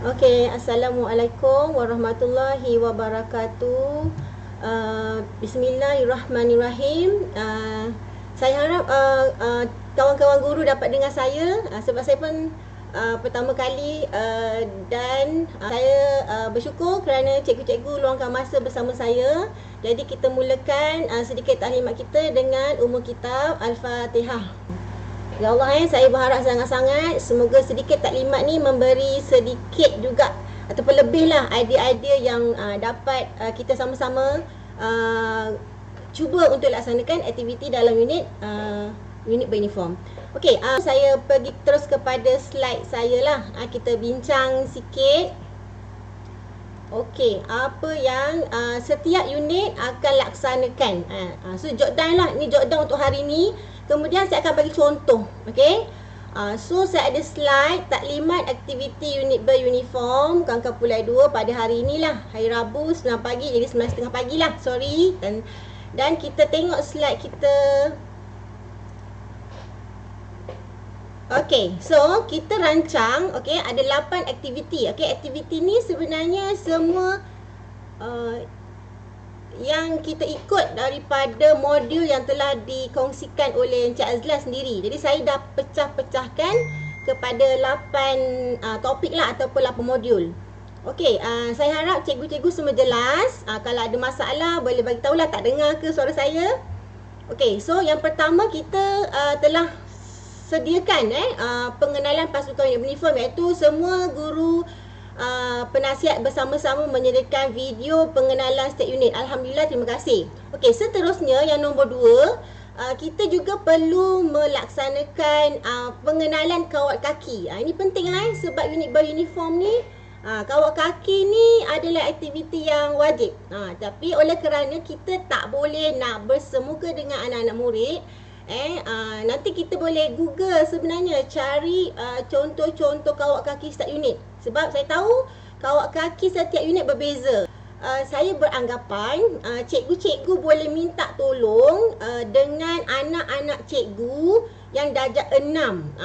Okey, Assalamualaikum warahmatullahi wabarakatuh. Bismillahirrahmanirrahim. Saya harap kawan-kawan guru dapat dengar saya, sebab saya pun pertama kali, dan saya bersyukur kerana cikgu-cikgu luangkan masa bersama saya. Jadi kita mulakan sedikit taklimat kita dengan umul kitab Al-Fatihah. Ya Allah, saya berharap sangat-sangat semoga sedikit taklimat ni memberi sedikit juga ataupun lebih lah idea-idea yang dapat kita sama-sama cuba untuk laksanakan aktiviti dalam unit beruniform. Okey, saya pergi terus kepada slide saya lah. Kita bincang sikit. Okey, apa yang setiap unit akan laksanakan. So jot down lah, ni jot down untuk hari ni. Kemudian saya akan bagi contoh. Okey. So saya ada slide taklimat aktiviti unit beruniform Kangkang Pulai 2 pada hari inilah, hari Rabu 9 pagi, jadi 9.30 pagi lah, sorry. Dan kita tengok slide kita. Okey, so kita rancang, okey, ada 8 aktiviti. Okey, aktiviti ni sebenarnya semua yang kita ikut daripada modul yang telah dikongsikan oleh Encik Azlan sendiri. Jadi saya dah pecah-pecahkan kepada 8 topik lah ataupun 8 modul. Okey, saya harap cikgu-cikgu semua jelas. Kalau ada masalah boleh bagi tahulah, tak dengar ke suara saya. Okey, so yang pertama kita telah sediakan pengenalan pasukan uniform, iaitu semua guru penasihat bersama-sama menyediakan video pengenalan setiap unit. Alhamdulillah, terima kasih. Okey, seterusnya yang nombor 2, kita juga perlu melaksanakan pengenalan kawat kaki. Ini penting sebab unit beruniform ni kawat kaki ni adalah aktiviti yang wajib. Tapi oleh kerana kita tak boleh nak bersemuka dengan anak-anak murid, nanti kita boleh Google sebenarnya, cari contoh-contoh kawat kaki setiap unit. Sebab saya tahu kawat kaki setiap unit berbeza. Saya beranggapan cikgu-cikgu boleh minta tolong dengan anak-anak cikgu yang darjah 6.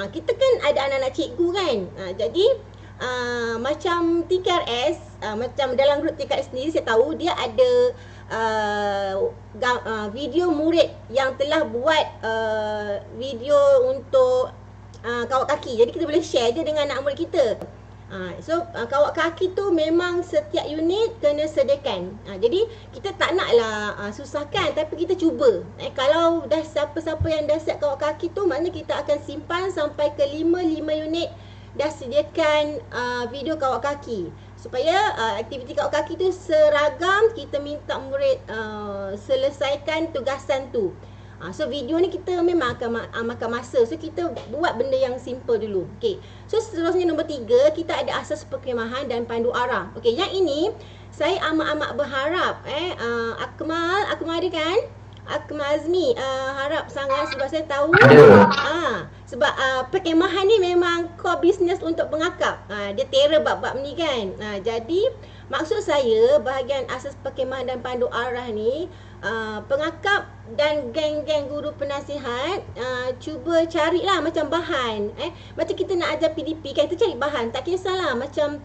Kita kan ada anak-anak cikgu kan. Jadi macam TKRS, macam dalam grup TKRS sendiri saya tahu dia ada video murid yang telah buat video untuk kawat kaki. Jadi kita boleh share je dengan anak murid kita. So kawat kaki tu memang setiap unit kena sediakan. Jadi kita tak naklah susahkan, tapi kita cuba. Kalau dah siapa-siapa yang dah siap kawat kaki tu, maknanya kita akan simpan sampai ke 5 unit dah sediakan video kawat kaki. Supaya aktiviti kawat kaki tu seragam, kita minta murid selesaikan tugasan tu. So video ni kita memang akan makan masa. So kita buat benda yang simple dulu. Okay. So seterusnya nombor 3, kita ada asas perkhemahan dan pandu arah. Okay, yang ini saya amat-amat berharap Akmal ada kan? Akmal Azmi harap sangat, sebab saya tahu sebab perkhemahan ni memang core business untuk pengakap. Dia terror bab-bab ni kan. Jadi maksud saya bahagian asas perkhemahan dan pandu arah ni, pengakap dan geng-geng guru penasihat cuba carilah macam bahan. Macam kita nak ajar PDP kan, kita cari bahan. Tak kisahlah macam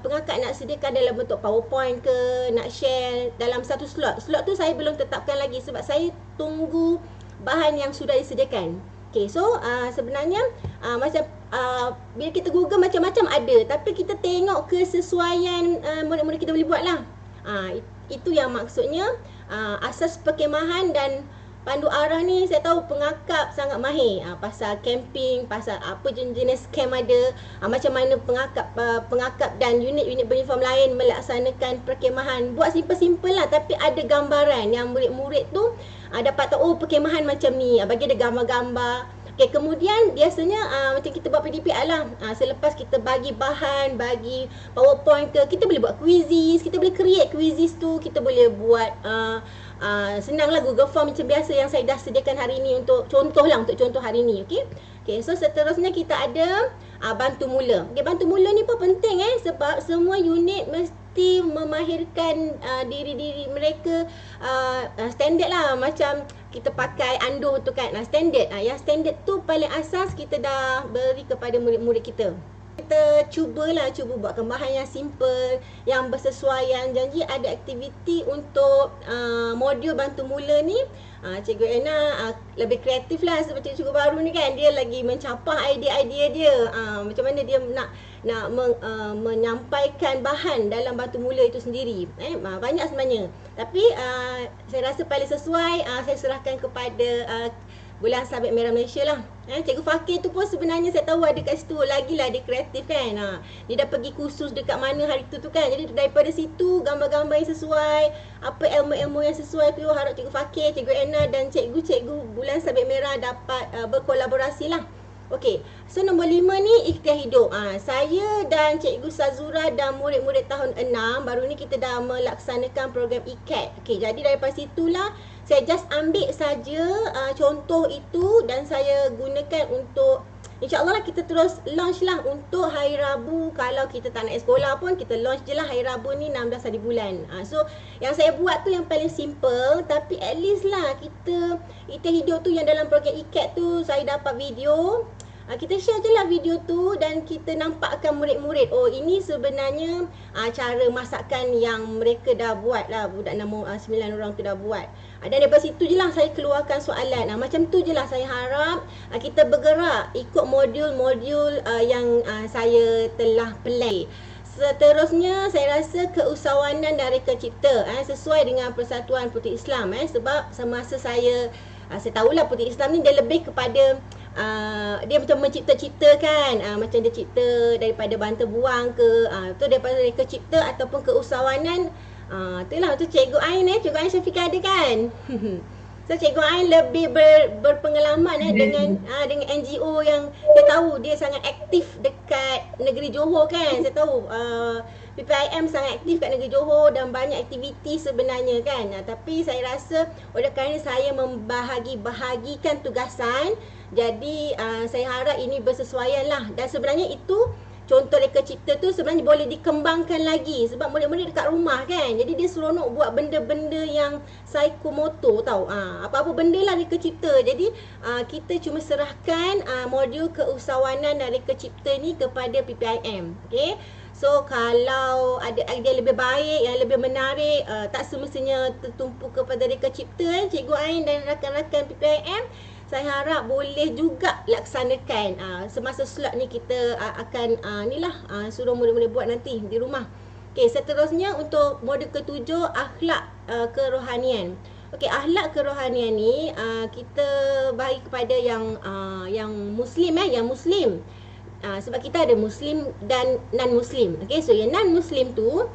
pengakap nak sediakan dalam bentuk PowerPoint ke, nak share dalam satu slot. Slot tu saya belum tetapkan lagi sebab saya tunggu bahan yang sudah disediakan. Okay, so sebenarnya macam bila kita Google macam-macam ada, tapi kita tengok kesesuaian murid-murid kita boleh buat lah. Itu yang maksudnya asas perkhemahan dan pandu arah ni. Saya tahu pengakap sangat mahir pasal camping, pasal apa jenis camp ada, macam mana pengakap dan unit-unit beruniform lain melaksanakan perkhemahan. Buat simple-simple lah, tapi ada gambaran yang murid-murid tu dapat tahu, perkhemahan macam ni, bagi dia gambar-gambar. Okay, kemudian biasanya macam kita buat PDPR lah, selepas kita bagi bahan, bagi PowerPoint ke, kita boleh buat quizzes, kita boleh create quizzes tu, kita boleh buat senanglah Google Form macam biasa yang saya dah sediakan hari ni untuk contoh lah, untuk contoh hari ni. Okay, so seterusnya kita ada bantu mula. Okay, bantu mula ni pun penting sebab semua unit mesti memahirkan diri-diri mereka standard lah, macam kita pakai ando tu kan, standard. Yang standard tu paling asas kita dah beri kepada murid-murid kita. Kita cuba buatkan bahan yang simple, yang bersesuaian. Janji ada aktiviti untuk modul bantu mula ni. Cikgu Anna lebih kreatif lah sebab cikgu baru ni kan, dia lagi mencapah idea-idea dia. Macam mana dia nak menyampaikan bahan dalam bantu mula itu sendiri. Banyak sebenarnya. Tapi saya rasa paling sesuai saya serahkan kepada Bulan Sabit Merah Malaysia lah. Cikgu Fakir tu pun sebenarnya saya tahu ada kat situ. Lagilah dia kreatif kan. Dia dah pergi kursus dekat mana hari tu kan. Jadi daripada situ gambar-gambar yang sesuai, apa ilmu-ilmu yang sesuai tu, harap Cikgu Fakir, Cikgu Anna dan cikgu-cikgu Bulan Sabit Merah dapat berkolaborasi lah. Okey, so nombor 5 ni ikhtiar hidup. Saya dan Cikgu Sazura dan murid-murid tahun 6 baru ni kita dah melaksanakan program ICAT. Okey, jadi daripada situlah saya just ambil saja contoh itu dan saya gunakan untuk InsyaAllah lah kita terus launch lah untuk hari Rabu. Kalau kita tak nak sekolah pun kita launch je lah hari Rabu ni 16 hari bulan. So yang saya buat tu yang paling simple, tapi at least lah kita ikhtiar hidup tu yang dalam program ICAT tu saya dapat video. Kita share je lah video tu dan kita nampakkan murid-murid, oh ini sebenarnya cara masakan yang mereka dah buat lah. Budak 9 orang tu dah buat. Dan daripada situ je lah saya keluarkan soalan. Macam tu je lah saya harap kita bergerak ikut modul-modul yang saya telah plan. Seterusnya saya rasa keusahawanan dan reka cipta sesuai dengan Persatuan Puteri Islam sebab semasa saya tahulah Puteri Islam ni dia lebih kepada dia macam mencipta-cipta kan, macam dia cipta daripada bantal buang ke, tu daripada reka cipta ataupun keusahawanan. Itulah tu Cikgu Ain Cikgu Ain Syafiqah ada kan. So Cikgu Ain lebih berpengalaman dengan NGO yang saya tahu dia sangat aktif dekat negeri Johor kan. Saya tahu PPIM sangat aktif kat negeri Johor dan banyak aktiviti sebenarnya kan. Tapi saya rasa oleh kerana saya bahagikan tugasan, jadi saya harap ini bersesuaian lah. Dan sebenarnya itu contoh reka cipta tu sebenarnya boleh dikembangkan lagi sebab murid-murid dekat rumah kan. Jadi dia seronok buat benda-benda yang psikomotor tau. Apa-apa benda lah reka cipta. Jadi kita cuma serahkan modul keusahawanan dan reka cipta ni kepada PPIM. Okay. So kalau ada idea lebih baik, yang lebih menarik, tak semestinya tertumpu kepada reka cipta Cikgu Ain dan rakan-rakan PPIM, saya harap boleh juga laksanakan. Semasa slot ni kita akan suruh murid-murid buat nanti di rumah. Okey, seterusnya untuk modul ke-7, akhlak kerohanian. Okey, akhlak kerohanian ni kita bagi kepada yang muslim yang muslim. Sebab kita ada muslim dan non-muslim. Okay, so yang non-muslim tu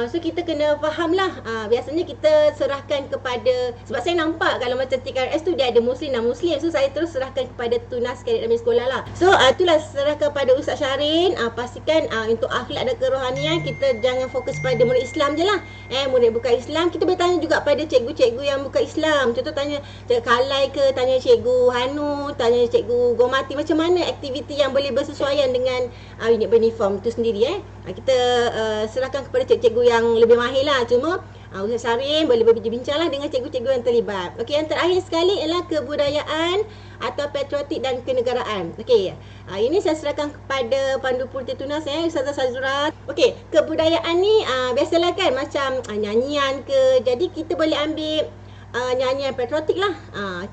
so kita kena faham lah. Biasanya kita serahkan kepada, sebab saya nampak kalau macam TKRS tu dia ada muslim dan muslim. So saya terus serahkan kepada tunas kadet dalam sekolah lah. So itulah serahkan kepada Ustaz Syarin. Pastikan untuk akhlak dan kerohanian kita jangan fokus pada murid Islam je lah. Murid bukan Islam kita boleh tanya juga pada cikgu-cikgu yang bukan Islam. Contoh tanya Cikgu Kalai ke, tanya Cikgu Hanu, tanya Cikgu Gomati, macam mana aktiviti yang boleh bersesuaian dengan unit beruniform tu sendiri. Kita serahkan kepada cikgu-cikgu yang lebih mahir lah. Cuma Ustaz Syarin boleh berbincang lah dengan cikgu-cikgu yang terlibat. Okey, yang terakhir sekali ialah kebudayaan atau patriotik dan kenegaraan. Okey, ini saya serahkan kepada Pandu Puteri Tunas Ustazah Sazura. Okey, kebudayaan ni biasalah kan macam nyanyian ke. Jadi kita boleh ambil nyanyian patriotik lah.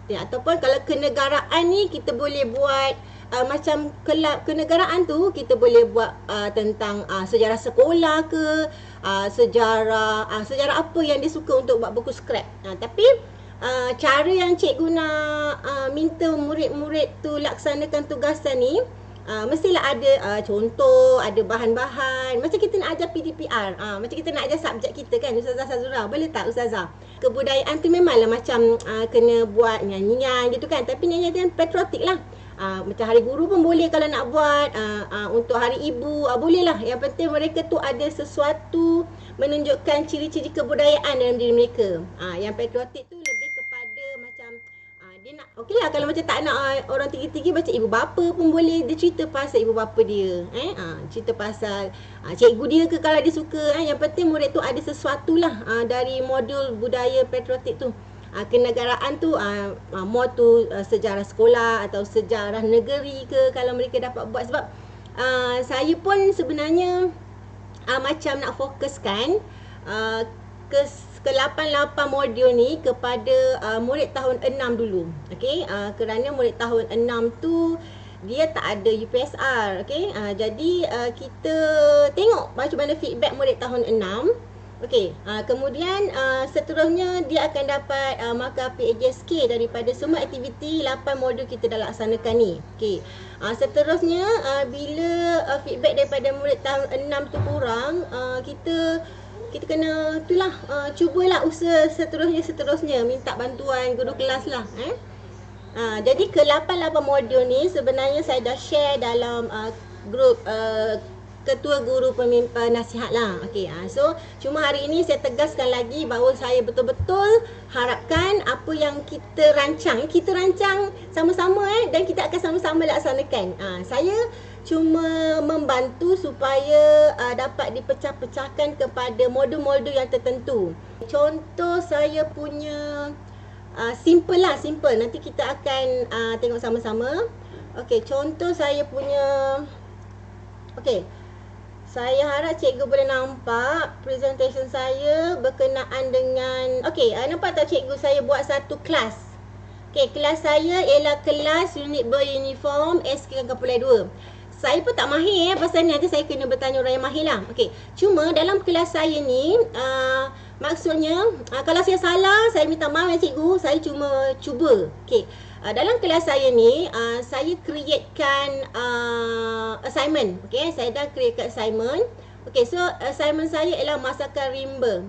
Ataupun kalau kenegaraan ni kita boleh buat macam kelab kenegaraan tu kita boleh buat tentang sejarah sekolah ke, sejarah apa yang dia suka untuk buat buku scrap. Tapi cara yang cikgu nak minta murid-murid tu laksanakan tugasan ni, mestilah ada contoh, ada bahan-bahan. Macam kita nak ajar PDPR, macam kita nak ajar subjek kita kan, Ustazah Sazura. Boleh tak Ustazah? Kebudayaan tu memanglah macam kena buat nyanyian gitu kan. Tapi nyanyian patriotik lah. Macam hari guru pun boleh kalau nak buat, untuk hari ibu boleh lah. Yang penting mereka tu ada sesuatu menunjukkan ciri-ciri kebudayaan dalam diri mereka. Yang patriotik tu lebih kepada macam dia nak, okey lah kalau macam tak nak orang tinggi-tinggi baca ibu bapa pun boleh. Dia cerita pasal ibu bapa dia, cerita pasal cikgu dia ke kalau dia suka. Yang penting murid tu ada sesuatu lah dari modul budaya patriotik tu. Kenegaraan tu more tu sejarah sekolah atau sejarah negeri ke kalau mereka dapat buat. Sebab saya pun sebenarnya macam nak fokuskan ke 88 modul ni kepada murid tahun 6 dulu. Okey, kerana murid tahun 6 tu dia tak ada UPSR. Okey, jadi kita tengok macam mana feedback murid tahun 6. Okey, kemudian seterusnya dia akan dapat markah PAJSK daripada semua aktiviti 8 modul kita dah laksanakan ni. Okey, seterusnya bila feedback daripada murid tahun 6 tu kurang, kita kena itulah cubalah usaha seterusnya minta bantuan guru kelas lah. Jadi ke 88 modul ni sebenarnya saya dah share dalam grup ketua guru penasihat lah. Okey, so cuma hari ini saya tegaskan lagi bahawa saya betul-betul harapkan apa yang kita rancang sama-sama dan kita akan sama-sama laksanakan. Saya cuma membantu supaya dapat dipecah-pecahkan kepada modul-modul yang tertentu. Contoh saya punya simple. Nanti kita akan tengok sama-sama. Okey, contoh saya punya. Okey, saya harap cikgu boleh nampak presentation saya berkenaan dengan. Okey, nampak tak cikgu saya buat satu kelas. Okey, kelas saya ialah kelas unit beruniform SK-2. Saya pun tak mahir pasal ni, nanti saya kena bertanya orang yang mahir lah. Okey, cuma dalam kelas saya ni maksudnya kalau saya salah saya minta maaf ya cikgu, saya cuma cuba. Okey, dalam kelas saya ni saya createkan assignment. Okey, saya dah createkan assignment. Okey, so assignment saya ialah masakan rimba.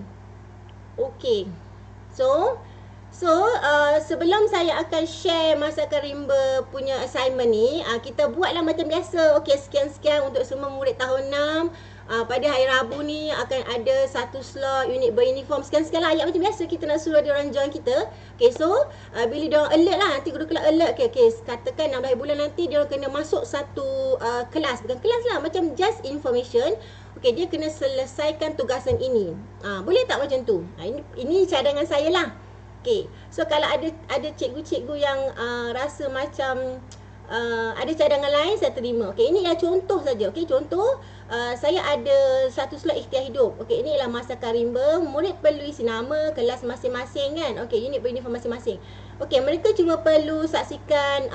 Okey, so sebelum saya akan share masakan rimba punya assignment ni, kita buatlah macam biasa. Okey, sekian-sekian untuk semua murid tahun 6. Pada hari Rabu ni akan ada satu slot unit beruniform. Sekian-sekian lah ayat macam biasa kita nak suruh dia orang join kita. Okey, so bila dia orang alert lah, nanti guru kelas alert. Okey, katakan 16 bulan nanti dia orang kena masuk satu kelas. Bukan kelas lah, macam just information. Okey, dia kena selesaikan tugasan ini. Boleh tak macam tu? Ini cadangan saya lah. Okay, so kalau ada cikgu-cikgu yang rasa macam ada cadangan lain, saya terima. Okay, ini ialah contoh saja. Okay, contoh saya ada satu slot ikhtiar hidup. Okay, ini ialah masakan rimba. Murid perlu isi nama, kelas masing-masing kan. Okay, unit beruniform masing-masing. Okay, mereka cuma perlu saksikan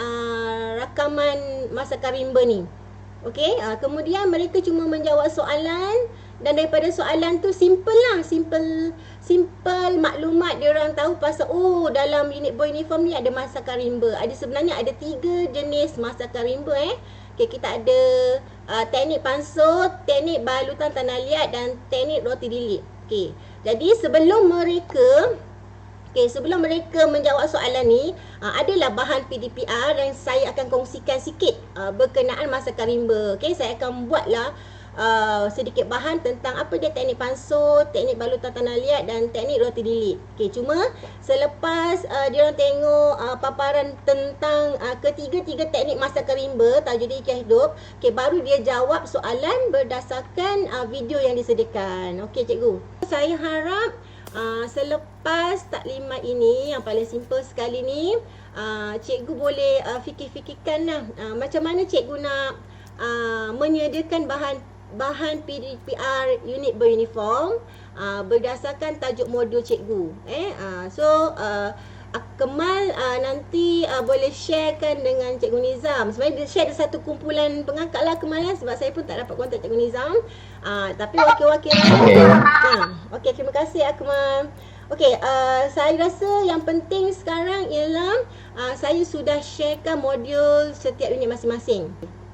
rakaman masakan rimba ni. Okay, kemudian mereka cuma menjawab soalan. Dan daripada soalan tu simple lah, simple maklumat dia orang tahu pasal dalam unit beruniform ni ada masakan rimba. Sebenarnya ada 3 jenis masakan rimba. Okay, kita ada teknik panso, teknik balutan tanah liat dan teknik roti lilit. Okay, jadi sebelum mereka menjawab soalan ni, adalah bahan PDPR yang saya akan kongsikan sikit berkenaan masakan rimba. Okay, saya akan buatlah sedikit bahan tentang apa dia teknik panso, teknik balutan tanah liat dan teknik roti lilit. Okey, cuma selepas dia orang tengok paparan tentang ketiga-tiga teknik masakan rimba Tajudin Ikhtiar Hidup, okey, baru dia jawab soalan berdasarkan video yang disediakan. Okey cikgu, saya harap selepas taklimat ini yang paling simple sekali ni, cikgu boleh fikir-fikirkan lah macam mana cikgu nak menyediakan bahan PDPR unit beruniform berdasarkan tajuk modul cikgu. Kemal nanti boleh sharekan dengan Cikgu Nizam. Sebenarnya dia share satu kumpulan pengangkat lah Kemal sebab saya pun tak dapat kontak Cikgu Nizam. Tapi wakil-wakil okey, terima kasih Akmal. Okey, saya rasa yang penting sekarang ialah saya sudah sharekan modul setiap unit masing-masing.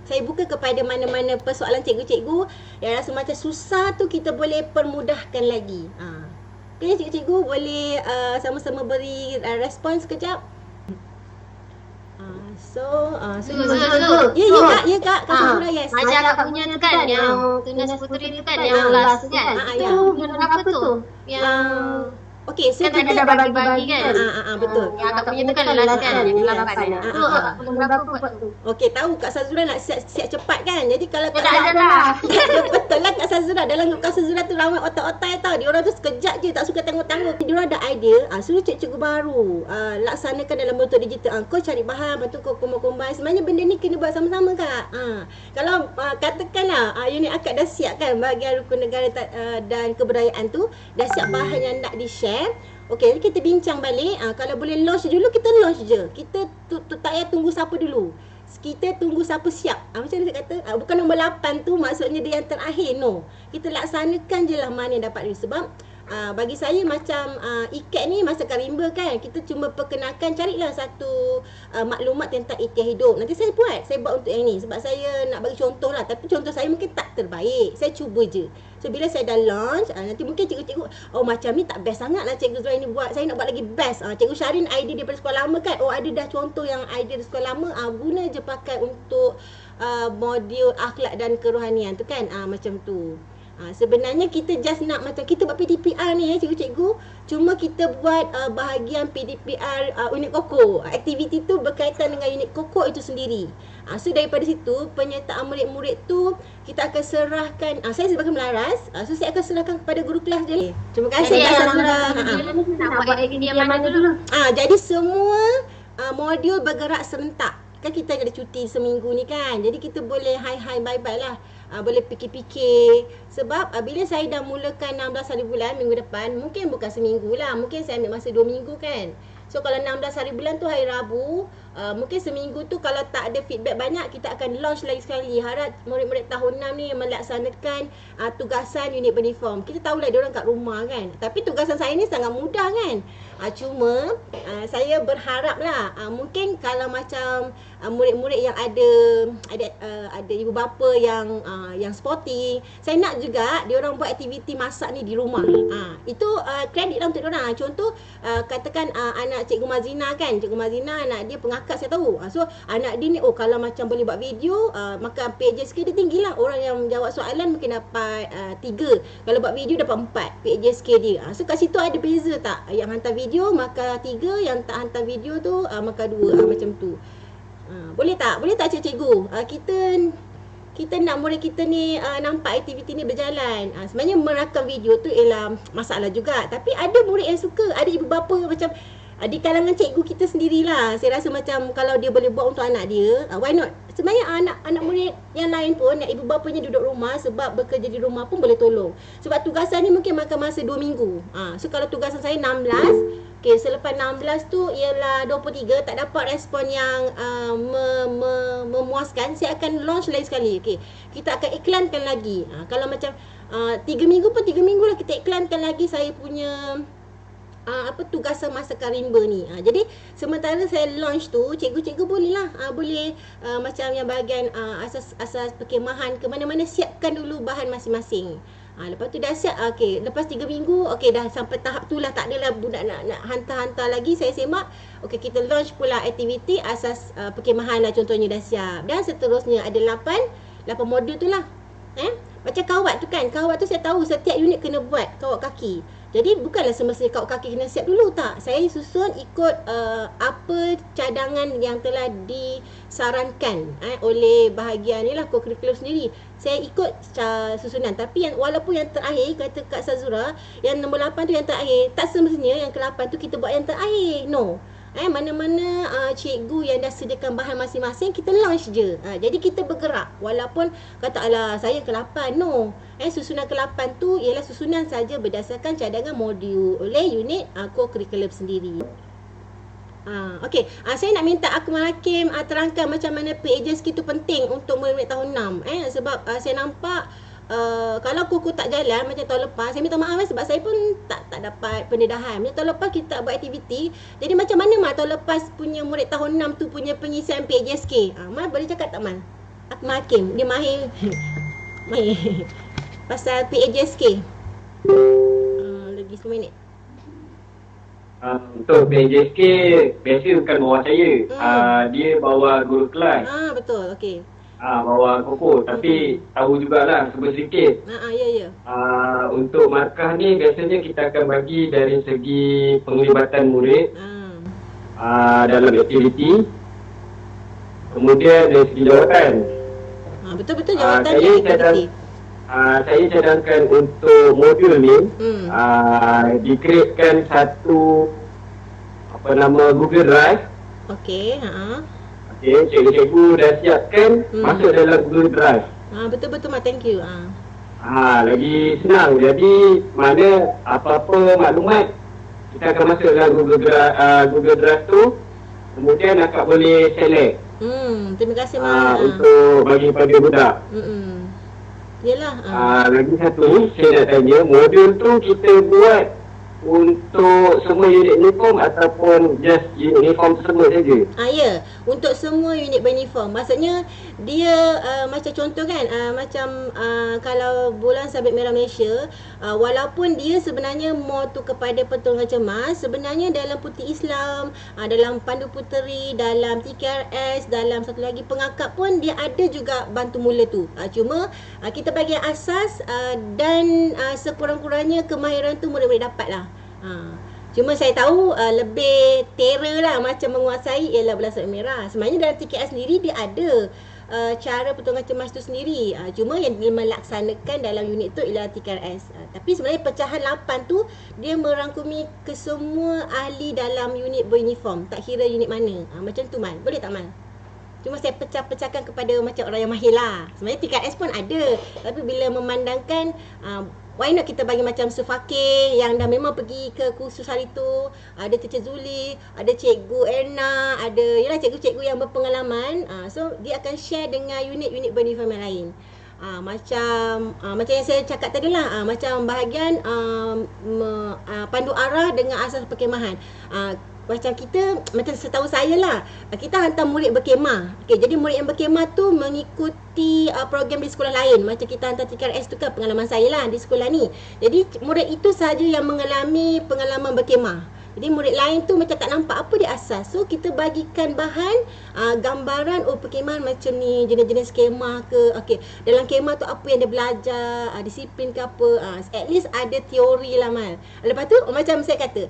Saya buka kepada mana-mana persoalan cikgu-cikgu yang rasa macam susah tu, kita boleh permudahkan lagi. Okay, cikgu-cikgu boleh sama-sama beri respon sekejap. Ya kak, Kak Sura, yes. Macam kak punya tu kan, yang tunas puteri tu kan, yang last kan. Itu berapa tu? Yang Okey, so Kan kita ada bagi-bagi kan. betul. Yang akak punya tu kan last kan, yang 8. Tu belum berapa buat tu. Okey, tahu Kak Sazura nak siap cepat kan. Jadi kalau Tak ada lah. betul lah Kak Sazura. Dalam Kak Sazura tu ramai otak-otak tau. Dia orang tu sekejap je, tak suka tengok-tengok. Dia orang ada idea, suruh cikgu baru laksanakan dalam bentuk digital. Kau cari bahan, lepas tu kau combine. Sebenarnya benda ni kena buat sama-sama Kak. Kalau katakanlah unit akad dah siap kan bahagian rukun negara dan kebudayaan tu, dah siap bahan yang nak di-share. Okey, kita bincang balik. Kalau boleh launch dulu, kita launch je. Kita tak payah tunggu siapa dulu. Kita tunggu siapa siap. Macam mana saya kata? Bukan nombor 8 tu maksudnya dia yang terakhir. No. Kita laksanakan je lah mana yang dapat dulu. Sebab bagi saya macam IKAD ni masa karimba kan, kita cuma perkenalkan, carilah satu maklumat tentang ikhtiar hidup. Nanti saya buat untuk yang ni. Sebab saya nak bagi contoh lah. Tapi contoh saya mungkin tak terbaik. Saya cuba je. So bila saya dah launch, nanti mungkin cikgu-cikgu, oh macam ni tak best sangat lah cikgu Zura ni buat. Saya nak buat lagi best. Cikgu Syarin idea daripada sekolah lama kan. Oh ada dah contoh yang idea dari sekolah lama. Guna je pakai untuk modul akhlak dan kerohanian tu kan. Macam tu. Sebenarnya kita just nak macam kita buat PDPR ni cikgu-cikgu, cuma kita buat bahagian PDPR unit koko. Aktiviti tu berkaitan dengan unit koko itu sendiri. So daripada situ penyertaan murid-murid tu kita akan serahkan, saya sebagai melaras, so saya akan serahkan kepada guru kelas dia. Terima kasih Kak Sazura. Nak buat aktiviti yang mana dulu? Jadi semua modul bergerak serentak. Kan kita ada cuti seminggu ni kan. Jadi kita boleh hai bye-bye lah. Boleh fikir-fikir. Sebab bila saya dah mulakan 16 hari bulan minggu depan, mungkin bukan seminggu lah, mungkin saya ambil masa 2 minggu kan. So kalau 16 hari bulan tu hari Rabu, mungkin seminggu tu kalau tak ada feedback banyak, kita akan launch lagi sekali. Harap murid-murid tahun 6 ni melaksanakan tugasan unit uniform. Kita tahulah dia orang kat rumah kan. Tapi tugasan saya ni sangat mudah kan. Cuma saya berharap lah mungkin kalau macam murid-murid yang ada ibu bapa yang sporty, saya nak juga dia orang buat aktiviti masak ni di rumah. Itu kredit lah untuk dia orang. Contoh katakan anak Cikgu Mazina kan, Cikgu Mazina anak dia pengakak saya tahu. So anak dia ni kalau macam boleh buat video, maka PJSK dia tinggi lah. Orang yang jawab soalan mungkin dapat 3. Kalau buat video dapat 4 PJSK dia. So kat situ ada beza tak? Yang hantar video maka 3, yang tak hantar video tu maka 2. Macam tu. Boleh tak? Boleh tak cikgu? Kita nak murid kita ni nampak aktiviti ni berjalan. Sebenarnya merakam video tu ialah masalah juga. Tapi ada murid yang suka. Ada ibu bapa macam di kalangan cikgu kita sendirilah. Saya rasa macam kalau dia boleh buat untuk anak dia, why not? Sebenarnya anak murid yang lain pun, yang ibu bapanya duduk rumah sebab bekerja di rumah pun boleh tolong. Sebab tugasan ni mungkin makan masa 2 minggu. So kalau tugasan saya 16, selepas 16 tu ialah 23, tak dapat respon yang memuaskan, saya akan launch lagi sekali. Kita akan iklankan lagi. Kalau macam 3 minggu pun 3 minggu lah kita iklankan lagi saya punya tugasan masa karimba ni. Jadi sementara saya launch tu, cikgu-cikgu boleh lah boleh macam yang bahagian asas perkemahan ke mana-mana, siapkan dulu bahan masing-masing. Lepas tu dah siap, lepas 3 minggu, dah sampai tahap tu lah, tak adalah budak nak hantar-hantar lagi, saya semak, kita launch pula aktiviti asas perkemahan lah contohnya dah siap. Dan seterusnya ada 8 modul tu lah. Macam kawat tu kan, kawat tu saya tahu setiap unit kena buat kawat kaki. Jadi bukanlah semestinya kawat kaki kena siap dulu, tak. Saya susun ikut apa cadangan yang telah disarankan oleh bahagian ni lah, co-curriculum sendiri. Saya ikut susunan. Tapi yang walaupun yang terakhir, kata Kak Sazura, yang nombor 8 tu yang terakhir, tak semestinya yang ke-8 tu kita buat yang terakhir. No. Mana-mana cikgu yang dah sediakan bahan masing-masing, kita launch je. Jadi kita bergerak. Walaupun kata alah saya ke-8, no. Susunan ke-8 tu ialah susunan saja berdasarkan cadangan modul oleh unit co-curriculum sendiri. Saya nak minta Akmal Hakim terangkan macam mana PAJSK tu penting untuk murid tahun 6. Sebab saya nampak kalau kuku tak jalan macam tahun lepas, saya minta maaf sebab saya pun tak dapat pendedahan. Macam tahun lepas kita buat aktiviti, jadi macam mana tahun lepas punya murid tahun 6 tu punya pengisian PAJSK. Mal boleh cakap tak Mal? Akmal Hakim, dia mahir pasal PAJSK. Lagi 10 minit. Untuk PJSK biasa bukan bawa saya. Dia bawa guru kelas. Betul, okey. bawa koko. Tapi tahu jugalah sedikit. Ya. Untuk markah ni biasanya kita akan bagi dari segi penglibatan murid dalam aktiviti. Kemudian dari segi jawatan. Betul-betul jawatan dan aktiviti. Saya cadangkan untuk modul ni dikreatkan satu Google Drive. Okey, cikgu dah siapkan masuk dalam Google Drive. Betul-betul Mak, thank you. Lagi senang. Jadi mana apa-apa maklumat kita akan masuk dalam Google Drive tu. Kemudian akak boleh select. Terima kasih Mak. Untuk bagi pada budak. Yalah. Lagi satu saya nak tanya, modul tu kita buat untuk semua unit uniform ataupun just unit uniform tersebut saja? Ya, untuk semua unit beruniform. Maksudnya dia macam contoh kan, macam kalau bulan Sabit Merah Malaysia, walaupun dia sebenarnya more tu kepada pertolongan cemas, sebenarnya dalam Putih Islam, dalam Pandu Puteri, dalam TKRS, dalam satu lagi pengakap pun dia ada juga bantu mula tu. Cuma kita bagi asas dan sekurang-kurangnya kemahiran tu murid-murid dapat lah. Cuma saya tahu lebih terror lah macam menguasai ialah bulan Sabit Merah. Sebenarnya dalam TKS sendiri dia ada cara pertolongan cemas tu sendiri. Cuma yang dia melaksanakan dalam unit tu ialah TKS. Tapi sebenarnya pecahan 8 tu dia merangkumi ke semua ahli dalam unit beruniform, tak kira unit mana. Macam tu Mal. Boleh tak Mal? Cuma saya pecah-pecahkan kepada macam orang yang mahir lah. Sebenarnya TKS pun ada. Tapi bila memandangkan why not kita bagi macam Sufakir yang dah memang pergi ke kursus hari tu, ada Teacher Zuli, ada Cikgu Erna, ada yalah cikgu-cikgu yang berpengalaman. So dia akan share dengan unit-unit beruniform yang lain. Macam yang saya cakap tadi lah, macam bahagian pandu arah dengan asas perkemahan. Macam kita, macam setahu saya lah, kita hantar murid berkemah. Jadi murid yang berkemah tu mengikuti program di sekolah lain. Macam kita hantar TKRS tu kan, pengalaman saya lah di sekolah ni. Jadi murid itu sahaja yang mengalami pengalaman berkemah. Jadi murid lain tu macam tak nampak apa dia asas. So kita bagikan bahan gambaran perkemahan macam ni, jenis-jenis kemah ke. Dalam kemah tu apa yang dia belajar, disiplin ke apa. At least ada teori lah Mal. Lepas tu macam saya kata,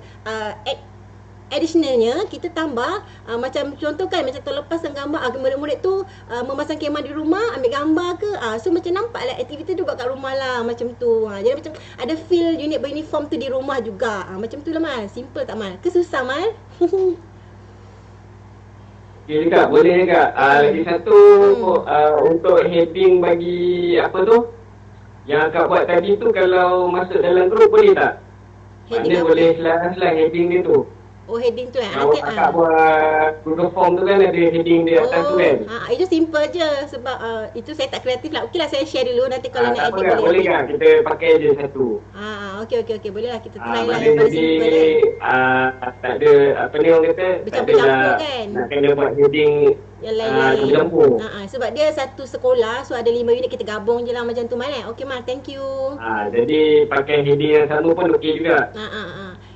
additionalnya kita tambah macam contoh kan, macam tahun lepas yang gambar murid-murid tu memasang kemah di rumah, ambil gambar ke, so macam nampak lah aktiviti tu buat kat rumah lah macam tu. Jadi macam ada feel unit beruniform tu di rumah juga. Macam tu lah Mal. Simple tak Mal? Ke susah Mal? Okay Kak, boleh Kak. Lagi satu untuk heading bagi apa tu yang Kak buat tadi tu, kalau masuk dalam grup boleh tak? Mana boleh selaras-selaras heading dia tu. Heading tu Kalau kakak buat Google Form tu kan ada heading dia atas tu kan. Itu simple je sebab itu saya tak kreatif lah. Okey lah, saya share dulu, nanti kalau nak edit boleh kan kita pakai je satu. Okey boleh lah, kita try lah yang paling simple tak ada apa ni orang kata, bercampur-campur kan. Nak kena buat heading yang lain-lain. Campur. Sebab dia satu sekolah, so ada 5 unit, kita gabung je lah macam tu Mal. Okey Mal, thank you. Jadi pakai heading yang sama pun okey juga.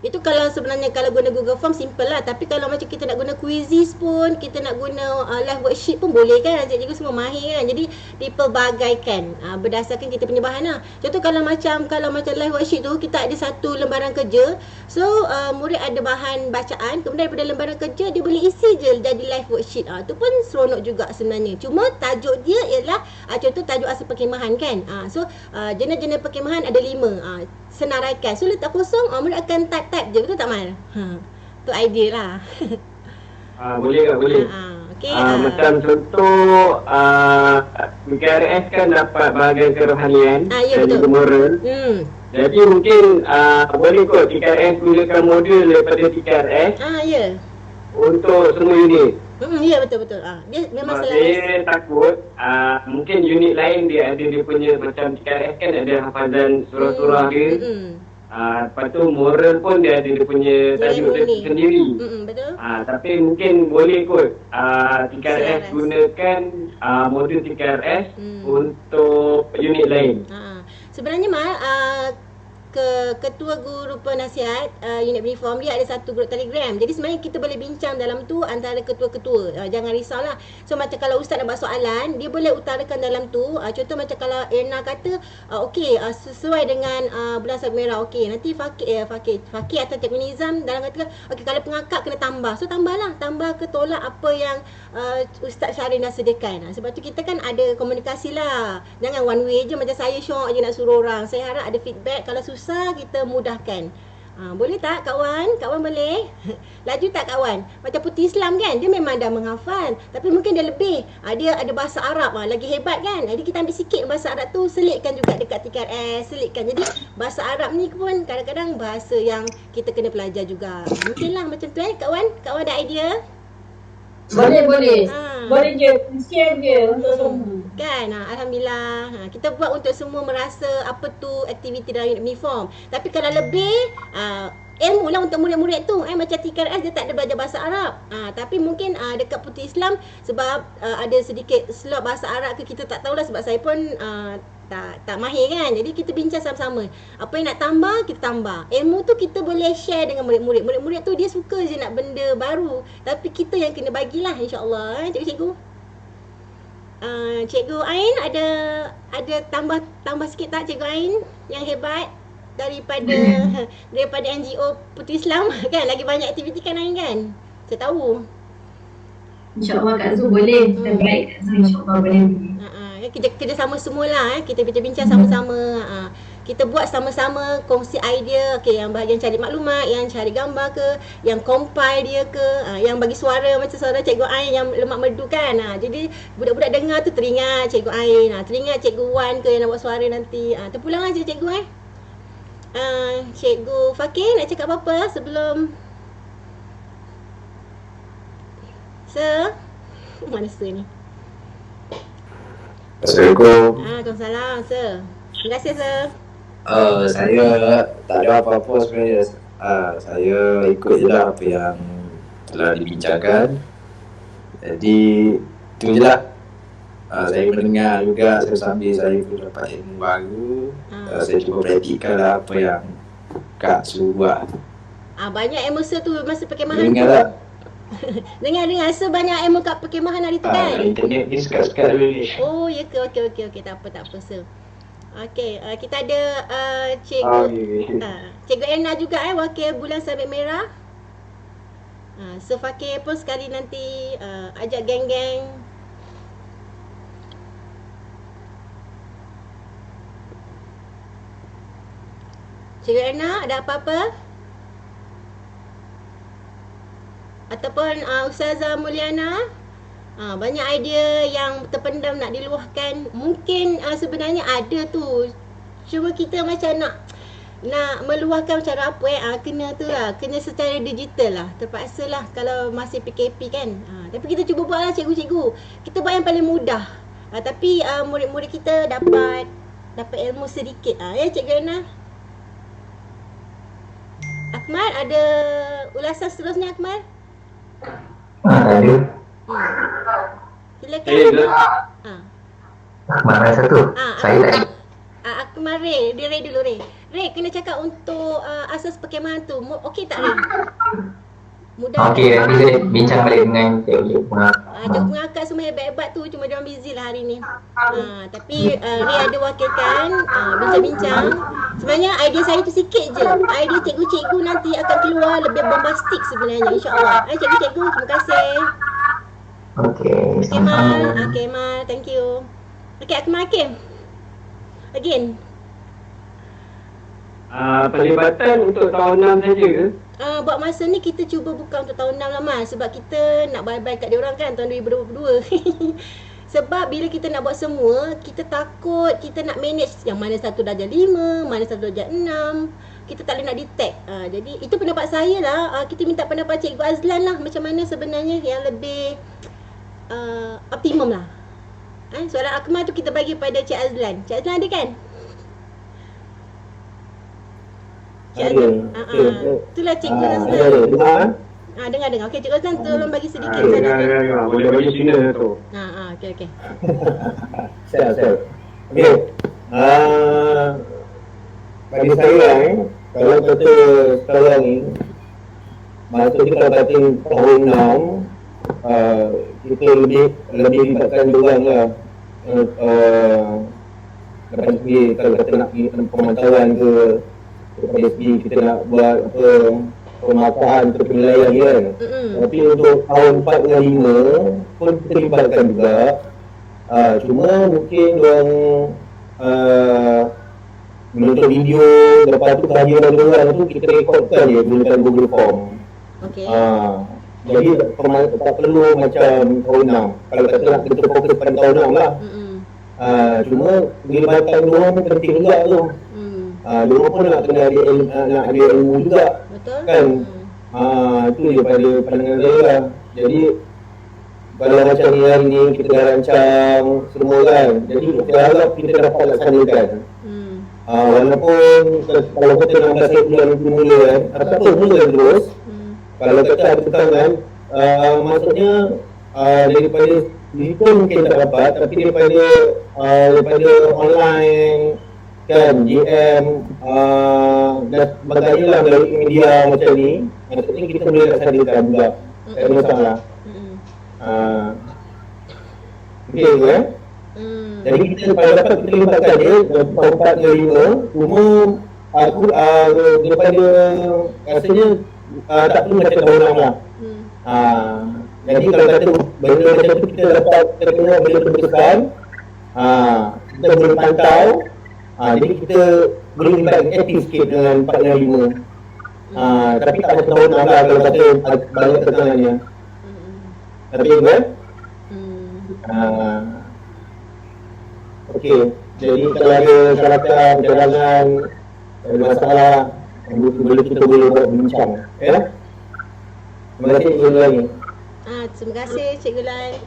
Itu kalau sebenarnya kalau guna Google Form simple lah. Tapi kalau macam kita nak guna quizzes pun, kita nak guna live worksheet pun boleh kan. Cikgu semua mahir kan. Jadi dipelbagaikan berdasarkan kita punya bahan lah. Contoh kalau macam live worksheet tu kita ada satu lembaran kerja. So murid ada bahan bacaan, kemudian daripada lembaran kerja dia boleh isi je jadi live worksheet. Tu pun seronok juga sebenarnya. Cuma tajuk dia ialah contoh tajuk asal perkemahan kan. So jenis-jenis perkemahan ada 5. Senaraikan. So letak kosong, murid akan type je. Betul tak Mal? Tu idea lah. Boleh tak? Boleh. Okay, macam contoh BKRS kan dapat bahagian kerohanian dan juga moral. Jadi mungkin boleh kot TKRS gunakan modul daripada TKRS untuk semua unit. Ya betul-betul. Dia memang selaras. Saya takut mungkin unit lain dia ada dia punya macam TKRS kan ada hafazan surah-surah dia. Lepas tu moral pun dia ada dia punya tajuk dia sendiri. Betul. Tapi mungkin boleh kot TKRS gunakan modul TKRS untuk unit lain. Sebenarnya Mal, ketua guru penasihat unit uniform dia ada satu grup Telegram. Jadi sebenarnya kita boleh bincang dalam tu antara ketua-ketua. Jangan risaulah. So macam kalau ustaz nak buat soalan, dia boleh utarakan dalam tu. Contoh macam kalau Erna kata okey, sesuai dengan bulan sabit merah. Okey, nanti Fakir atau Cikgu Nizam dalam kata okey, kalau pengakak kena tambah. So tambahlah, tambah ke tolak apa yang Ustaz Syahrin dah sediakan. Sebab tu kita kan ada komunikasi lah. Jangan one way je macam saya syok je nak suruh orang. Saya harap ada feedback. Kalau susah kita mudahkan. Boleh tak kawan? Kawan boleh? Laju tak kawan? Macam Putih Islam kan, dia memang dah menghafal, tapi mungkin dia lebih. Dia ada bahasa Arab lagi hebat kan. Jadi kita ambil sikit bahasa Arab tu, selitkan juga dekat TKRS, selitkan. Jadi bahasa Arab ni pun kadang-kadang bahasa yang kita kena pelajar juga. Mungkinlah macam tu kawan. Kawan ada idea? Boleh. Boleh je, share je untuk semua. Kan, Alhamdulillah. Kita buat untuk semua merasa apa tu aktiviti dalam unit uniform. Tapi kalau lebih, ilmu lah untuk murid-murid tu. Macam TKRS dia tak ada belajar bahasa Arab. Tapi mungkin dekat Putih Islam sebab ada sedikit slot bahasa Arab ke kita tak tahulah, sebab saya pun tak mahir kan. Jadi kita bincang sama-sama. Apa yang nak tambah, kita tambah. Ilmu tu kita boleh share dengan murid-murid. Murid-murid tu dia suka je nak benda baru. Tapi kita yang kena bagilah, insya-Allah. Cikgu-cikgu. Cikgu Ain ada tambah sikit tak Cikgu Ain yang hebat daripada NGO Putih Islam kan? Lagi banyak aktiviti kan Ain kan? Saya tahu. InsyaAllah Kak Zul boleh. Terbaik Kak Zul, insyaAllah boleh. Kerja sama semualah kita bincang sama-sama. Kita buat sama-sama, kongsi idea. Okey, yang bahagian cari maklumat, yang cari gambar ke, yang compile dia ke, yang bagi suara macam suara Cikgu Ain yang lemak merdu kan. Jadi budak-budak dengar tu teringat Cikgu Ain, teringat Cikgu Wan ke yang nak buat suara nanti. Terpulang aja Cikgu Cikgu Fakir nak cakap apa sebelum mana Sir ni? Assalamualaikum. Waalaikumsalam Sir. Terima kasih Sir. Saya tak ada apa-apa sebenarnya. Saya ikut je lah apa yang telah dibincangkan. Jadi itu je lah. Saya mendengar juga, sambil saya pun dapat ilmu baru. Saya cuba praktikkan lah apa yang Kak suruh buat. Banyak ilmu Sir tu masa perkemahan dengar tu. Lah. Dengar so banyak ilmu kat perkemahan hari tu kan? Internet ni sekat-sekat dulu ni. Oh ya ke? Okey. Tak apa Sir. Okey, kita ada Cikgu Erna juga wakil bulan sabit merah. So Fakir pun sekali nanti ajak geng-geng. Cikgu Erna ada apa-apa? Ataupun Ustazah Mulyana, banyak idea yang terpendam nak diluahkan. Mungkin sebenarnya ada tu. Cuma kita macam nak meluahkan cara apa kena tu lah, kena secara digital lah. Terpaksa lah kalau masih PKP kan. Tapi kita cuba buat lah cikgu-cikgu. Kita buat yang paling mudah. Tapi murid-murid kita dapat ilmu sedikit. Ya Cikgu Erna. Akmal ada ulasan seterusnya Akmal? Ada. Silakan. Mana satu? Saya tak. Akmal Ray, dia Ray dulu Ray. Ray kena cakap untuk asas perkemahan tu. Okey tak Ray? Mudah. Okey, nanti saya bincang balik dengan Cikgu Pengakak semua hebat-hebat tu, cuma diorang busy lah hari ni. Tapi Ray ada wakilkan bincang-bincang. Sebenarnya idea saya tu sikit je. Idea cikgu-cikgu nanti akan keluar lebih bombastik sebenarnya, insya-Allah. Cikgu-cikgu, terima kasih. Okey, Mal, thank you. Okey, Akmal Hakim. Again. Pelibatan untuk tahun 6 saja ke? Buat masa ni kita cuba buka untuk tahun 6 lah Mas. Sebab kita nak bye-bye kat diorang kan tahun 2022. Sebab bila kita nak buat semua, kita takut kita nak manage yang mana satu darjah 5, mana satu darjah 6. Kita tak boleh nak detect. Jadi itu pendapat saya lah. Kita minta pendapat Cikgu Azlan lah. Macam mana sebenarnya yang lebih optimum lah. Soalan Akmal tu kita bagi pada Cik Azlan. Cik Azlan ada kan? Itulah Cikgu Azlan. Dengar. Okey, Cikgu Azlan tolong bagi sedikit. Boleh bagi Cina tu. Siap. Okey. bagi saya kalau kata sekarang ni, maksudnya kalau kata tahun 6, kita lebih libatkan diorang lah. Daripada segi kalau kata nak pergi pemantauan ke, daripada segi kita nak buat apa, pemasahan atau penilaian kan. Tapi untuk tahun 4 dengan 5 pun kita libatkan juga. Cuma mungkin diorang menonton video, lepas tu kehadiran diorang tu kita rekodkan je gunakan Google Form. Okey. Jadi tak perlu macam tahun 6. Kalau kata nak kita fokus pada tahun 6 lah. Cuma pelibatan diorang pun penting juga tu. Diorang pun nak kena ada ilmu juga. Betul. Kan? Itu daripada pandangan saya lah. Jadi kalau macam ni hari ni kita dah rancang semua kan. Jadi saya harap kita dapat laksanakan. Walaupun kalau kita 16 bulan mula kan, atau mula terus. Kalau kata ada tekangan, maksudnya daripada digital mungkin tak dapat, tapi daripada online kan, GM dan sebagainya lah melalui media macam ni, maksudnya kita boleh laksanakan juga. Tak ada masalah. Okey tu Jadi kita kalau dapat kita libatkan dia tahun 4 dan 5. Cuma aku daripada rasanya tak perlu macam tahun 6 lah. Jadi kalau kata benda macam tu kita dapat terkena benda terbesar, kita boleh pantau. Jadi kita boleh libatkan aktif sikit dengan 4 dan 5. Tapi tak macam tahun 6 lah kalau kata banyak tekanannya. Tapi kan? Okey, jadi kalau ada syarakat, cadangan, ada masalah, boleh kita boleh buat bincang. Ya? Terima kasih Cikgu Lai. Terima kasih Cikgu Lai.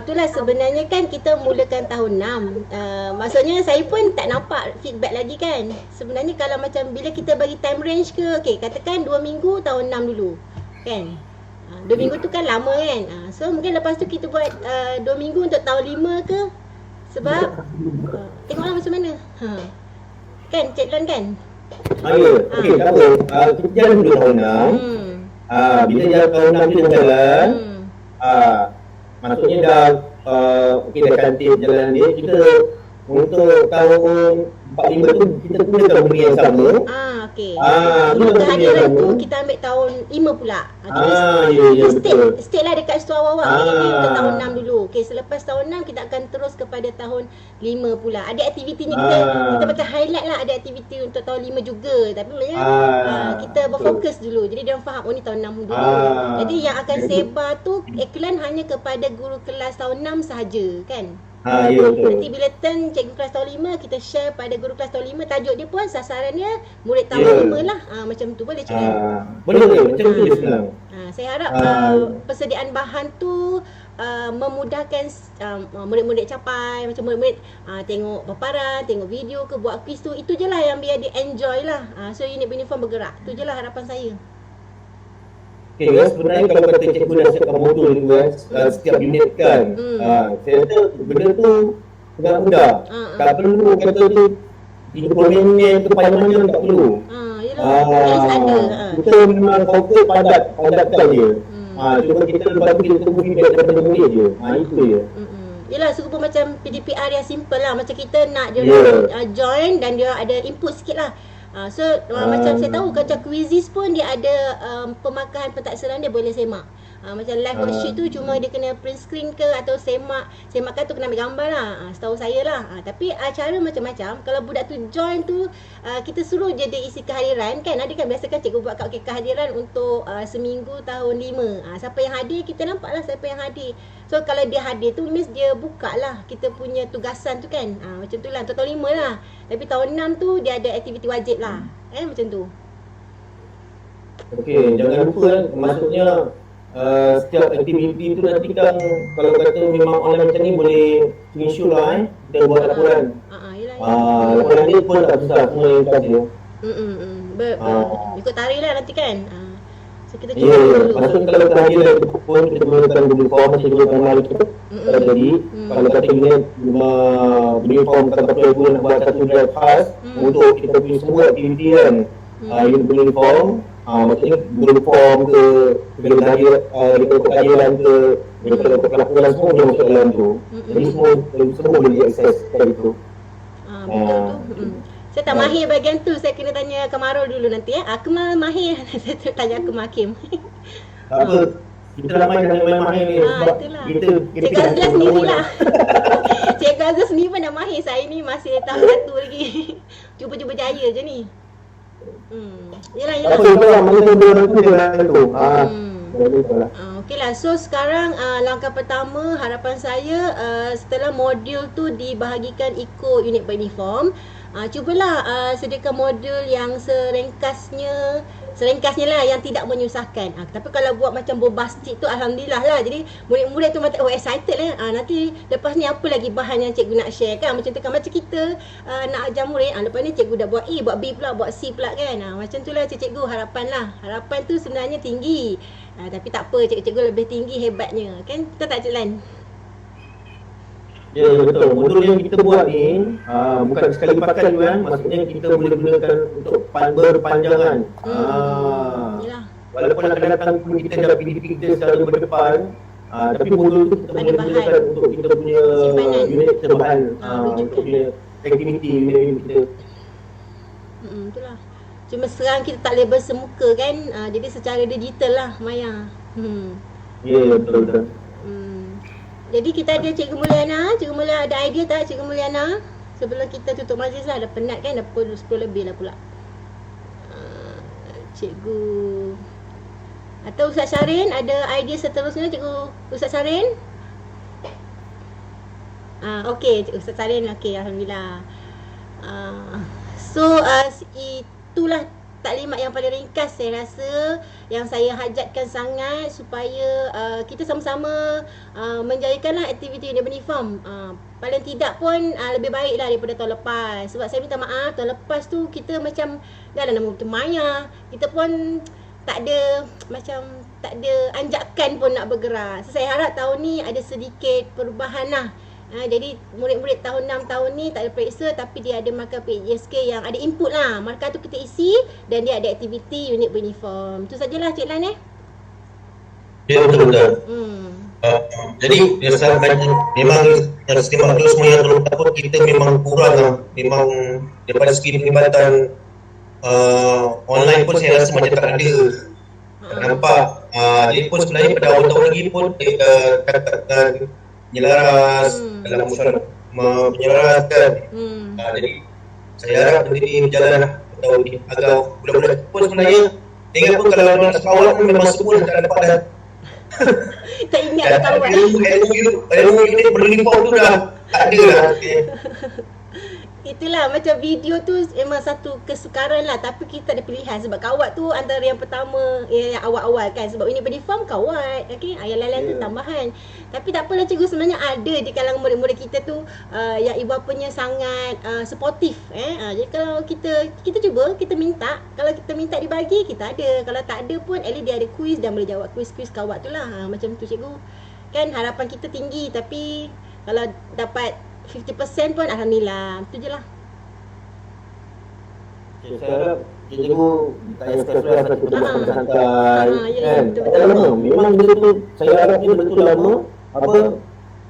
Itulah sebenarnya kan kita mulakan tahun 6. Maksudnya saya pun tak nampak feedback lagi kan. Sebenarnya kalau macam bila kita bagi time range ke, okey katakan 2 minggu tahun 6 dulu. Kan? 2 minggu tu kan lama kan. So mungkin lepas tu kita buat 2 minggu untuk tahun 5 ke. Sebab tengoklah macam mana. Kan Cik Lan kan? Ya. Okey, tak apa. Kita jalan dulu tahun 6. Bila jalan tahun 6 tu jalan, maksudnya dah okey dah cantik jalan dia, kita untuk tahun 45 tu kita gunakan benda yang sama. Okey. Untuk kehadiran tu kita ambil tahun 5 pula. Ya betul. Stay lah dekat situ awal-awal. Ini untuk tahun 6 dulu. Okey, selepas tahun 6 kita akan terus kepada tahun 5 pula. Ada aktivitinya kita macam highlight lah, ada aktiviti untuk tahun 5 juga. Tapi maknanya kita berfokus dulu. Jadi dia orang faham ni tahun 6 dulu. Jadi yang akan sebar tu iklan hanya kepada guru kelas tahun 6 sahaja kan? Ya betul. Nanti bila turn cikgu kelas tahun 5 kita share pada guru kelas tahun 5, tajuk dia pun sasarannya murid tahun 5 lah. Macam tu boleh cikgu? Boleh macam tu je senang. Saya harap persediaan bahan tu memudahkan murid-murid capai. Macam murid-murid tengok paparan, tengok video ke, buat quiz tu, itu je lah yang biar dia enjoy lah. So unit uniform bergerak, tu je lah harapan saya. Okay guys, sebenarnya kalau kata cikgu dah siapkan modul ni guys, setiap unit kan, saya rasa benda tu sangat mudah. Tak perlu kata tu 30 minit tu panjang-panjang, tak perlu. Kita memang fokus padatkan je. Cuma kita lepas tu kita tunggu feedback daripada murid je. Itu je. Yelah, serupa macam PDPR yang simple lah. Macam kita nak dia join dan dia ada input sikit lah. Macam saya tahu macam quizzes pun dia ada pemakahan pentakseran dia boleh semak. Macam live worksheet tu cuma dia kena print screen ke atau semakkan tu kena ambil gambar lah. Setahu saya lah. Tapi cara macam-macam. Kalau budak tu join tu kita suruh je dia isi kehadiran kan. Ada kan biasa kan cikgu buat kat kehadiran untuk seminggu tahun 5. Siapa yang hadir kita nampak lah siapa yang hadir. So kalau dia hadir tu means dia buka lah kita punya tugasan tu kan. Macam tu lah untuk tahun 5 lah. Tapi tahun 6 tu dia ada aktiviti wajib lah. Macam tu. Okey, jangan lupa maksudnya setiap aktiviti tu nanti kan kalau kata memang online macam ni boleh screenshot lah kita buat laporan. Laporan ni pun tak susah, semua yang kasih. Ikut tarikh lah nanti kan. So kita Ya, cuba dulu. maksudnya kalau kehadiran pun kita gunakan Google Form masih gunakan malu kita. Jadi kalau kata ini Google Form kata pun nak buat satu drive khas untuk kita punya semua aktiviti kan. Google Form, maksudnya Google Form ke Google kehadiran ke Google kelakuan semua dia masuk dalam tu. Jadi semua boleh diakses dari itu. Betul tu. Saya tak mahir bahagian tu, saya kena tanya Kamarul dulu nanti Aku mahir, saya tanya aku Hakim. Tak apa, kita ramai dah main mahir ni sebab itulah. kita Cikgu Azla sendiri lah. Cikgu Azla sendiri pun dah mahir, saya ni masih tahap 1 lagi. Cuba-cuba jaya je ni. Yelah. Apa itu lah, mana tu dia orang tu dia orang tu. Okeylah, so sekarang langkah pertama harapan saya setelah modul tu dibahagikan ikut unit uniform, cubalah sediakan modul yang serengkasnya lah, yang tidak menyusahkan. Tapi kalau buat macam bombastic tu alhamdulillah lah. Jadi murid-murid tu macam excited lah. Nanti lepas ni apa lagi bahan yang cikgu nak share kan. Macam tu kan, macam kita nak ajar murid, lepas ni cikgu dah buat A, buat B pula, buat C pula kan. Macam tu lah cikgu harapan lah. Harapan tu sebenarnya tinggi. Tapi tak apa, cikgu-cikgu lebih tinggi hebatnya. Kan kita tak jalan. Ya, betul. Modul yang kita buat ni bukan sekali pakai kan. Maksudnya kita boleh gunakan untuk berpanjangan. Walaupun akan datang pun kita dah PDP kita selalu berdepan, tapi modul tu kita boleh gunakan untuk kita punya unit terbahan, untuk punya aktiviti unit kita. Itulah. Cuma sekarang kita tak boleh bersemuka kan. Jadi secara digital lah Maya. Ya, betul. Jadi kita ada Cikgu Mulyana. Cikgu Mulyana ada idea tak Cikgu Mulyana? Sebelum kita tutup majlis lah, dah penat kan, dah pukul 10 lebih lah pula. Cikgu atau Ustaz Syarin ada idea seterusnya Cikgu Ustaz Syarin? Okey, Ustaz Syarin okey, alhamdulillah. So itulah taklimat yang paling ringkas saya rasa yang saya hajatkan sangat supaya kita sama-sama menjayakanlah aktiviti unit uniform. Paling tidak pun lebih baiklah daripada tahun lepas. Sebab saya minta maaf, tahun lepas tu kita macam dah ada nama betul Maya. Kita pun tak ada anjakan pun nak bergerak. So, saya harap tahun ni ada sedikit perubahan lah. Jadi murid-murid tahun 6 tahun ni tak ada periksa, tapi dia ada markah PJSK yang ada input lah. Markah tu kita isi dan dia ada aktiviti unit uniform. Itu sajalah Cik Lan Ya, betul-betul. Jadi memang sistem modul semua yang terletak pun kita memang kurang lah. Memang daripada segi perkhidmatan online pun saya rasa macam tak ada. Nampak. Jadi pun sebenarnya pada awal tahun lagi pun katakan menyelaras dalam musyawarah menyelaraskan. Jadi saya harap benda ni berjalan lah tahun ni agar bulan-bulan pun sebenarnya ingat pun kalau nak sekolah pun memang semua tak dapat dah. Tak ingat kawan. Ilmu unit beruniform tu dah tak ada lah. Itulah macam video tu memang satu kesukaran lah, tapi kita ada pilihan sebab kawat tu antara yang pertama yang awal-awal kan, sebab unit uniform kawat, okey, yang lain-lain tu tambahan. Tapi tak apalah cikgu, sebenarnya ada di kalangan murid-murid kita tu yang ibu bapanya sangat supportive jadi kalau kita cuba, kita minta, kalau kita minta dibagi kita ada, kalau tak ada pun at least dia ada quiz dan boleh jawab quiz-quiz kawat tu lah. Macam tu cikgu. Kan harapan kita tinggi, tapi kalau dapat 50% pun alhamdulillah. Itu je lah. Saya harap cikgu tak payah stress lah, kita buat santai kan. Tak lama. Memang benda tu saya harap dia betul lama.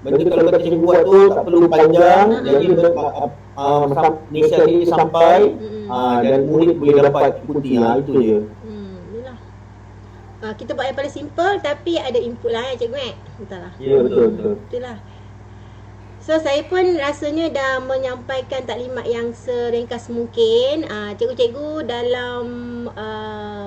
Benda kalau kata cikgu buat tu tak perlu panjang. Jadi inisiatif sampai dan murid boleh dapat ikuti lah. Itu je. Itulah. Kita buat yang paling simple tapi ada input lah cikgu betul lah. Ya, betul. Itulah. So saya pun rasanya dah menyampaikan taklimat yang seringkas mungkin. Cikgu-cikgu dalam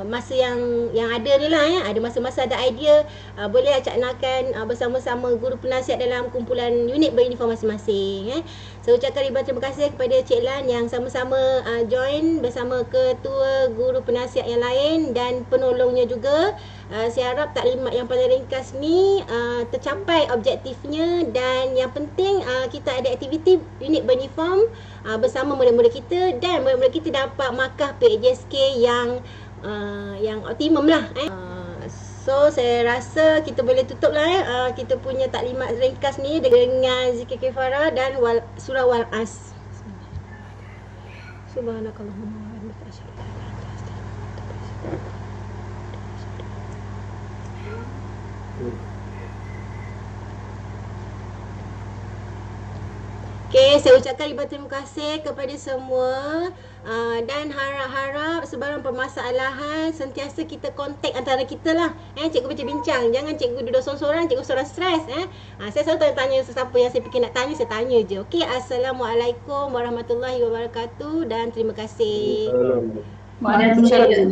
masa yang ada ni lah ada masa-masa ada idea boleh acaknakan bersama-sama guru penasihat dalam kumpulan unit beruniform masing-masing. Saya ucapkan ribuan terima kasih kepada Cik Lan yang sama-sama join bersama ketua guru penasihat yang lain dan penolongnya juga. Saya harap taklimat yang paling ringkas ni tercapai objektifnya, dan yang penting kita ada aktiviti unit beruniform bersama murid-murid kita, dan murid-murid kita dapat markah PJSK yang optimum lah. So saya rasa kita boleh tutup lah kita punya taklimat ringkas ni dengan zikir kifarah dan surah Wal-As. Subhanakallahumma wa bihamdika asyhadu an la ilaha illa anta astaghfiruka wa atubu ilaik. Okay, saya ucapkan ribuan terima kasih kepada semua dan harap-harap sebarang permasalahan sentiasa kita kontak antara kita lah. Cikgu bincang-bincang, jangan cikgu duduk sorang-sorang, cikgu sorang stres. Saya selalu tanya sesiapa yang saya fikir nak tanya, saya tanya je. Okay, Assalamualaikum warahmatullahi wabarakatuh dan terima kasih. Waalaikumsalam.